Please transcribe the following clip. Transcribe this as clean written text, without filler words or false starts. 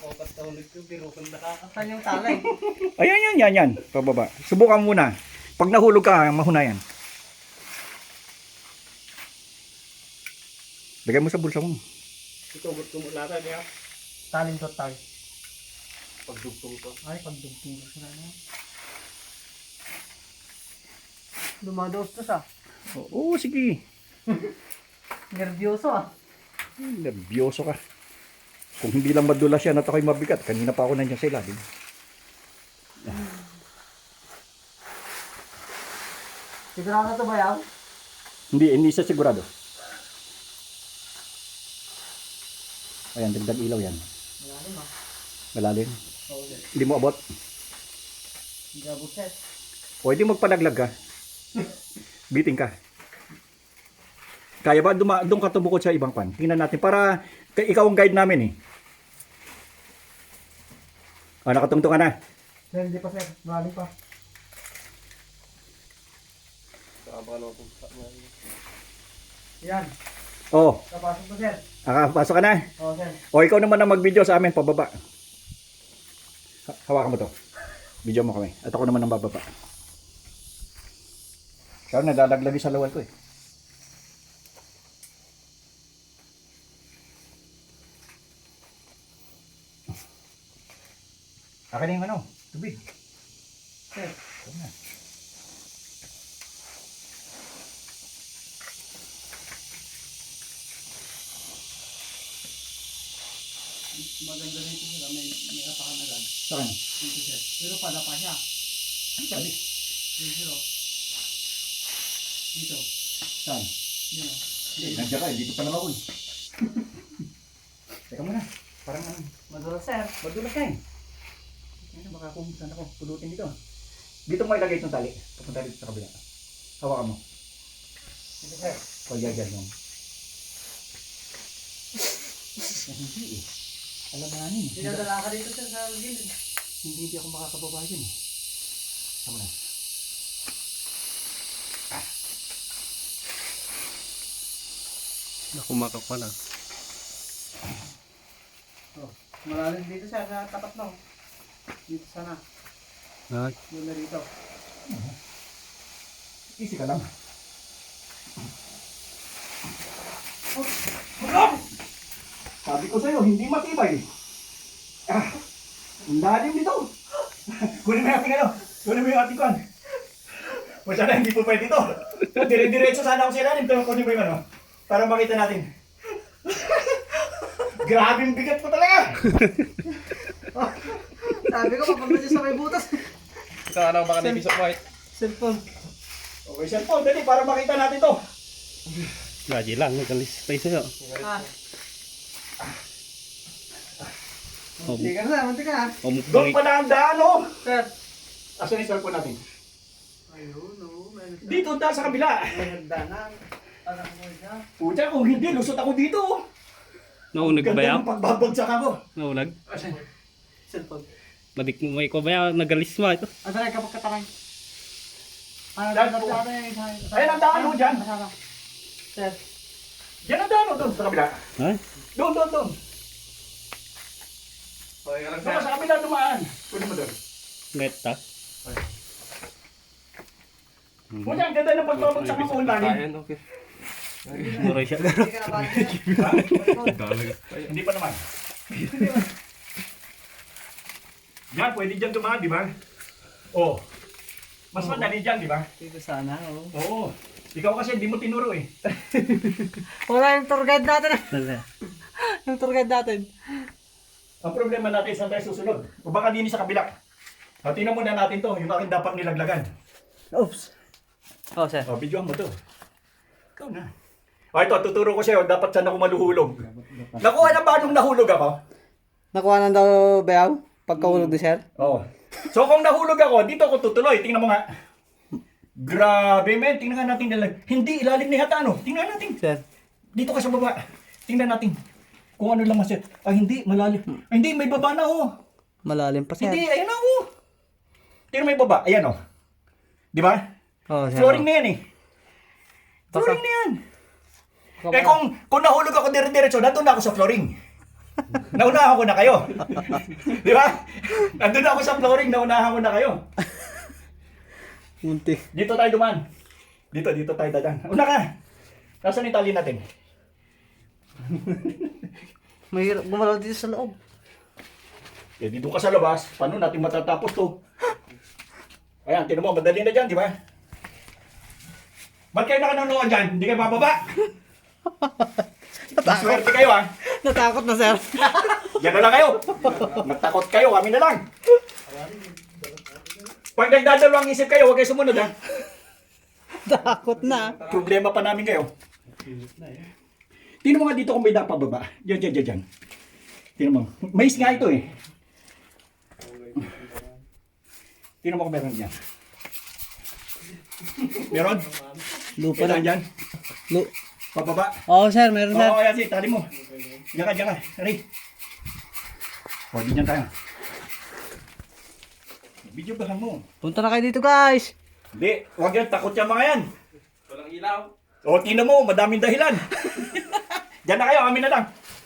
Opat na ulit yung biro kung nakakatan yung talay. Ayan, yan. Pababa. Subukan muna. Pag nahulog ka, mahuna yan. Lagay mo sa bulsa mo. Itugot ko mula tayo niya. Talim total. Pagdugtong to. Ay, pagdugtong to sila na. Dumadaos to sa. Oo, sige. Nervyoso ah. Nervyoso ka. Kung hindi lang madulas yan at ako'y mabigat, kanina pa ako nandiyan sa ilalim. Sigurado to ba yan? Hindi siya sigurado. Ayan, dagdag ilaw yan. Malalim ah. Malalim. Oo, sir. Hindi mo abot. Hindi abot sir. O, hindi magpadaglag ka. Biting ka. Kaya ba doon ka tumukod sa ibang pan? Tingnan natin para ikaw ang guide namin eh. Ah, nakatungtong ka na. Sir, hindi pa sir. Malalim pa. Yan. Oh, Napasok pa sir. nakapasok ka na. Oo sir. O, ikaw naman ang mag-video sa amin pababa. Hawakan mo to. Video mo kami. At ako naman ang bababa. Kaya nadadaglagi sa lawal ko eh. Akin na yung ano, tubig. Sir. Ito na. Maganda rito sir. May apakan agad. Saan? Dito sir. Pero pala pa siya. Ang sabi? Dito sir oh. Dito. Saan? Yan oh. Nandiyan ka eh, dito pa naman ako eh. Teka muna, parang ano, Madulas sir. madulas ka eh. Ano, baka kung saan ako, pulutin dito. Dito mo ilagay itong tali, papunta dito sa kabila. Hawakan mo. Dito sir. O, yan mo. Hindi eh. Alamanin. Dinadala ka dito sir sa gilid. Hindi ako makakababa yun eh. Tama na. Nakumakak pa na. Oh. Malalim dito sir sa tapat mo. Dito sana. Ay, Yun na dito. Easy ka lang. Sabi ko sa'yo, hindi matibay. Ah, ang lalim dito. Kunin mo yung ating ano. Kunin mo yung ating kwan. Masyada hindi po pwede ito. Dire-diretso sana ako sa ilalim. Pero kunin mo yung ano. Para makita natin. Grabing bigat po talaga. Sabi ko papunta siya sa may butas. ikaw ano baka napisok mo? Cellphone. Okay, cellphone. Dali, para makita natin to. Gaji lang, nagalis pa sa'yo. Ah. Oh, Hindi ka na, munti ka na. Doon pa na ang daan, oh. Sir. Asan yung cellphone natin? Ayun, no. Dito, daan sa kabila. May nagdanan. Anak mo siya. Pucha, kung hindi, lusot ako dito. Oh. naunag ba Ganda yaw? ng pagbabagsak ako. Naunag? Cellphone. Madik mo may ko ba yaw? Nagalis mo ito? Ano rin kapag katakay? Ano Dad rin po. kapag Ayan ang daan, oh, dyan. Sir. Yan ang daan, oh, doon sa kabila. Ay, Doon. Okay, alam Doon ka sa kabila dumaan. Pwede mo doon. beta. Pucha, ang ganda ng pagbabagsak ng ulan. Okay. Mura siya. Hindi ka na ba? Hindi pa naman. Yan, pwede dyan dumaan, di ba? Oh. Mas madali dyan, di ba? Dito sana, oh. Oo. Ikaw kasi hindi mo tinuro eh. Wala yung tour guide natin. Yung tour guide natin. Ang problema natin, saan tayo susunod? O baka din sa kabila. O, tingnan muna natin to, yung aking dapat nilaglagan. Oops. Oh, sir. O, videoan mo to. Ikaw na. O, ito, tuturo ko sa'yo, dapat saan ako maluhulog. Nakuha na ba nung nahulog ako? Nakuha na daw bayaw? Pagkahulog ni sir? Oo. So, kung nahulog ako, dito ako tutuloy. Tingnan mo nga. Grabe, men. Tingnan nga natin. Hindi ilalim ni hata, ano? Tingnan natin. Sir. Dito ka sa baba. Tingnan natin. Kung ano lang mas. Ay, hindi. Malalim. Ay, hindi. May baba na, oh. Malalim pa, sir. Hindi. Ayan na, oh. Tingnan may baba. Ayan, oh. Di ba? Oh, sir. Flooring na yan, eh. Flooring na yan. Eh, kung nahulog ako dire-diretso, nandun na ako sa flooring. Naunahan ko na kayo. Di ba? Nandun ako sa flooring, naunahan ko na kayo. Munti. Dito tayo duman. Dito tayo dadaan. Una ka. Nasaan yung tali natin? Mahirap gumalaw dito sa loob. Eh, dito ka sa labas. Paano natin matatapos to? Ayan, tinan mo, madali na dyan, di ba? Ba't kayo nakanonood dyan? Hindi kayo bababa? Maswerte kayo, ha? Natakot na, sir. Yan na lang kayo. Natakot kayo, kami na lang. Pag nagdadalawang isip kayo, huwag kayo sumunod, ha? Takot na. Problema pa namin kayo. Tingnan mo nga dito kung may napababa. Diyan. Tingnan mo. Mais nga ito eh. Tingnan mo kung meron dyan. Meron? Lupa Meron na. dyan? Pababa. Oo, sir. Meron, sir. Oo, yan si, tali mo. Diyan ka. Ari. O, di dyan tayo. Video bahan mo. Punta na kayo dito, guys. Hindi, huwag yan. Takot yan mga yan. Walang ilaw. O, tingnan mo. Madaming dahilan. Diyan na kayo. Amin na lang.